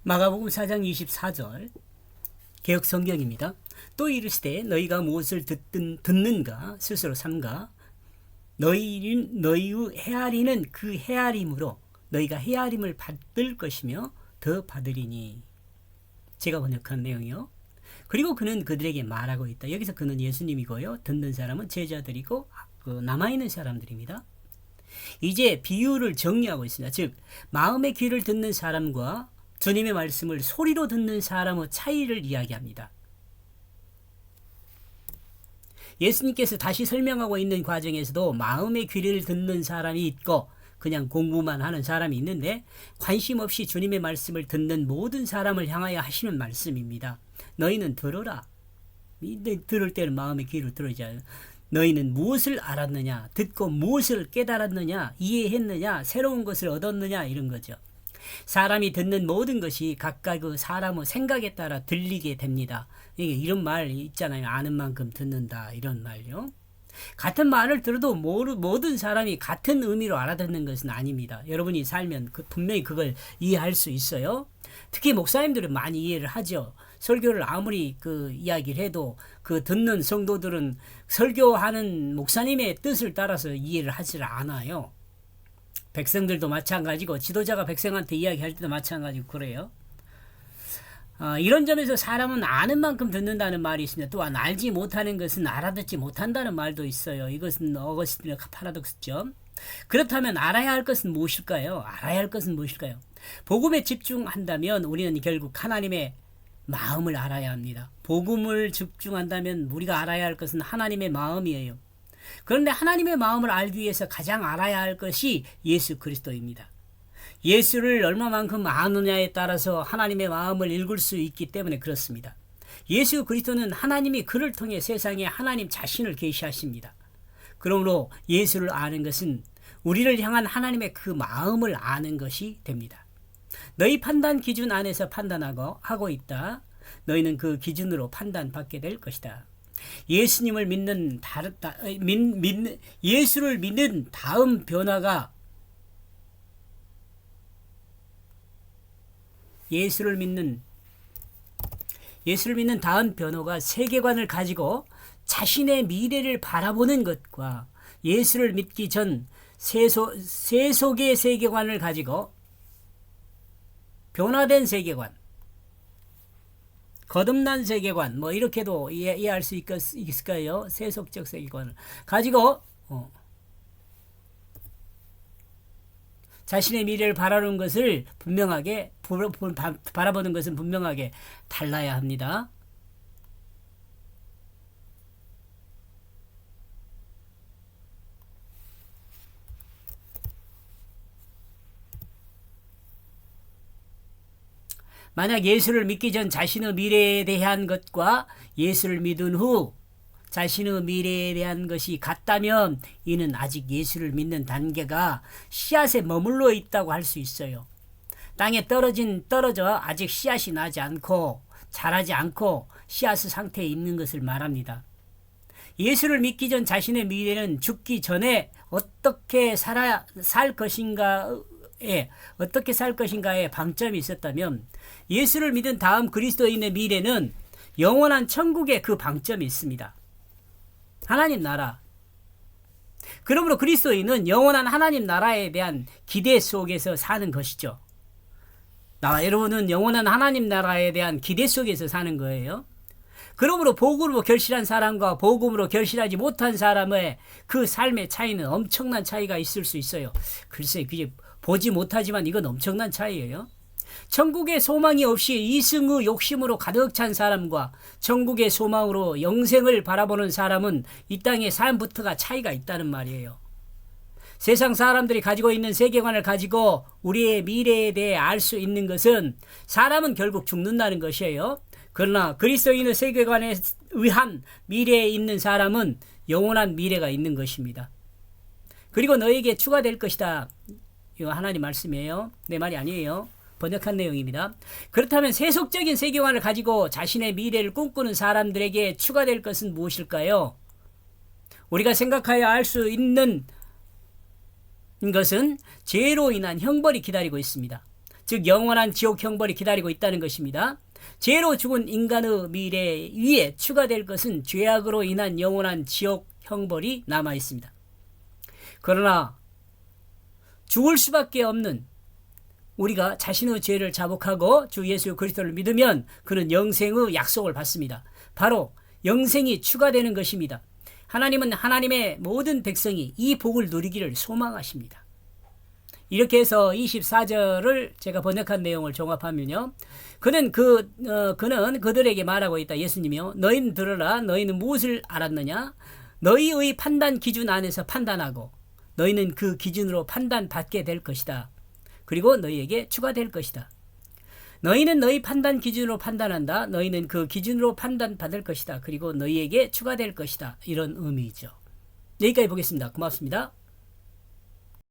마가복음 4장 24절 개역 성경입니다. 또 이르시되 너희가 무엇을 듣는가 스스로 삼가 너희의 헤아리는 그 헤아림으로 너희가 헤아림을 받을 것이며 더 받으리니. 제가 번역한 내용이요. 그리고 그는 그들에게 말하고 있다. 여기서 그는 예수님이고요. 듣는 사람은 제자들이고 남아있는 사람들입니다. 이제 비유를 정리하고 있습니다. 즉 마음의 귀를 듣는 사람과 주님의 말씀을 소리로 듣는 사람의 차이를 이야기합니다. 예수님께서 다시 설명하고 있는 과정에서도 마음의 귀를 듣는 사람이 있고 그냥 공부만 하는 사람이 있는데 관심 없이 주님의 말씀을 듣는 모든 사람을 향하여 하시는 말씀입니다. 너희는 들어라. 들을 때는 마음의 귀를 들어야죠. 너희는 무엇을 알았느냐, 듣고 무엇을 깨달았느냐, 이해했느냐, 새로운 것을 얻었느냐, 이런 거죠. 사람이 듣는 모든 것이 각각 그 사람의 생각에 따라 들리게 됩니다. 이런 말 있잖아요. 아는 만큼 듣는다, 이런 말요. 같은 말을 들어도 모든 사람이 같은 의미로 알아듣는 것은 아닙니다. 여러분이 살면 분명히 그걸 이해할 수 있어요. 특히 목사님들은 많이 이해를 하죠. 설교를 아무리 이야기를 해도 듣는 성도들은 설교하는 목사님의 뜻을 따라서 이해를 하지 않아요. 백성들도 마찬가지고 지도자가 백성한테 이야기할 때도 마찬가지고 그래요. 이런 점에서 사람은 아는 만큼 듣는다는 말이 있습니다. 또한 알지 못하는 것은 알아듣지 못한다는 말도 있어요. 이것은 어거스틴의 파라독스죠. 그렇다면 알아야 할 것은 무엇일까요? 복음에 집중한다면 우리는 결국 하나님의 마음을 알아야 합니다. 복음을 집중한다면 우리가 알아야 할 것은 하나님의 마음이에요. 그런데 하나님의 마음을 알기 위해서 가장 알아야 할 것이 예수 그리스도입니다. 예수를 얼마만큼 아느냐에 따라서 하나님의 마음을 읽을 수 있기 때문에 그렇습니다. 예수 그리스도는 하나님이 그를 통해 세상에 하나님 자신을 계시하십니다. 그러므로 예수를 아는 것은 우리를 향한 하나님의 그 마음을 아는 것이 됩니다. 너희 판단 기준 안에서 판단하고 있다. 너희는 그 기준으로 판단받게 될 것이다. 예수를 믿는 다음 변화가 예수를 믿는 다음 변화가 세계관을 가지고 자신의 미래를 바라보는 것과 예수를 믿기 전 세속의 세계관을 가지고 변화된 세계관, 거듭난 세계관, 이렇게도 이해할 수 있을까요? 세속적 세계관을 가지고 자신의 미래를 바라보는 것을 바라보는 것은 분명하게 달라야 합니다. 만약 예수를 믿기 전 자신의 미래에 대한 것과 예수를 믿은 후 자신의 미래에 대한 것이 같다면 이는 아직 예수를 믿는 단계가 씨앗에 머물러 있다고 할 수 있어요. 땅에 떨어져 아직 씨앗이 나지 않고 자라지 않고 씨앗의 상태에 있는 것을 말합니다. 예수를 믿기 전 자신의 미래는 죽기 전에 어떻게 살 것인가에 방점이 있었다면 예수를 믿은 다음 그리스도인의 미래는 영원한 천국에 그 방점이 있습니다. 하나님 나라. 그러므로 그리스도인은 영원한 하나님 나라에 대한 기대 속에서 사는 것이죠. 나와 여러분은 영원한 하나님 나라에 대한 기대 속에서 사는 거예요. 그러므로 복음으로 결실한 사람과 복음으로 결실하지 못한 사람의 그 삶의 차이는 엄청난 차이가 있을 수 있어요. 글쎄, 그게 보지 못하지만 이건 엄청난 차이예요. 천국의 소망이 없이 이승의 욕심으로 가득 찬 사람과 천국의 소망으로 영생을 바라보는 사람은 이 땅의 삶부터가 차이가 있다는 말이에요. 세상 사람들이 가지고 있는 세계관을 가지고 우리의 미래에 대해 알 수 있는 것은 사람은 결국 죽는다는 것이에요. 그러나 그리스도인의 세계관에 의한 미래에 있는 사람은 영원한 미래가 있는 것입니다. 그리고 너에게 추가될 것이다. 이거 하나님 말씀이에요. 내 말이 아니에요. 번역한 내용입니다. 그렇다면 세속적인 세계관을 가지고 자신의 미래를 꿈꾸는 사람들에게 추가될 것은 무엇일까요? 우리가 생각하여 알 수 있는 것은 죄로 인한 형벌이 기다리고 있습니다. 즉 영원한 지옥 형벌이 기다리고 있다는 것입니다. 죄로 죽은 인간의 미래 위에 추가될 것은 죄악으로 인한 영원한 지옥 형벌이 남아 있습니다. 그러나 죽을 수밖에 없는 우리가 자신의 죄를 자복하고 주 예수 그리스도를 믿으면 그는 영생의 약속을 받습니다. 바로 영생이 추가되는 것입니다. 하나님은 하나님의 모든 백성이 이 복을 누리기를 소망하십니다. 이렇게 해서 24절을 제가 번역한 내용을 종합하면요. 그는 그들에게 말하고 있다. 예수님이요. 너희는 들어라. 너희는 무엇을 알았느냐? 너희의 판단 기준 안에서 판단하고 너희는 그 기준으로 판단받게 될 것이다. 그리고 너희에게 추가될 것이다. 너희는 너희 판단 기준으로 판단한다. 너희는 그 기준으로 판단받을 것이다. 그리고 너희에게 추가될 것이다. 이런 의미죠. 여기까지 보겠습니다. 고맙습니다.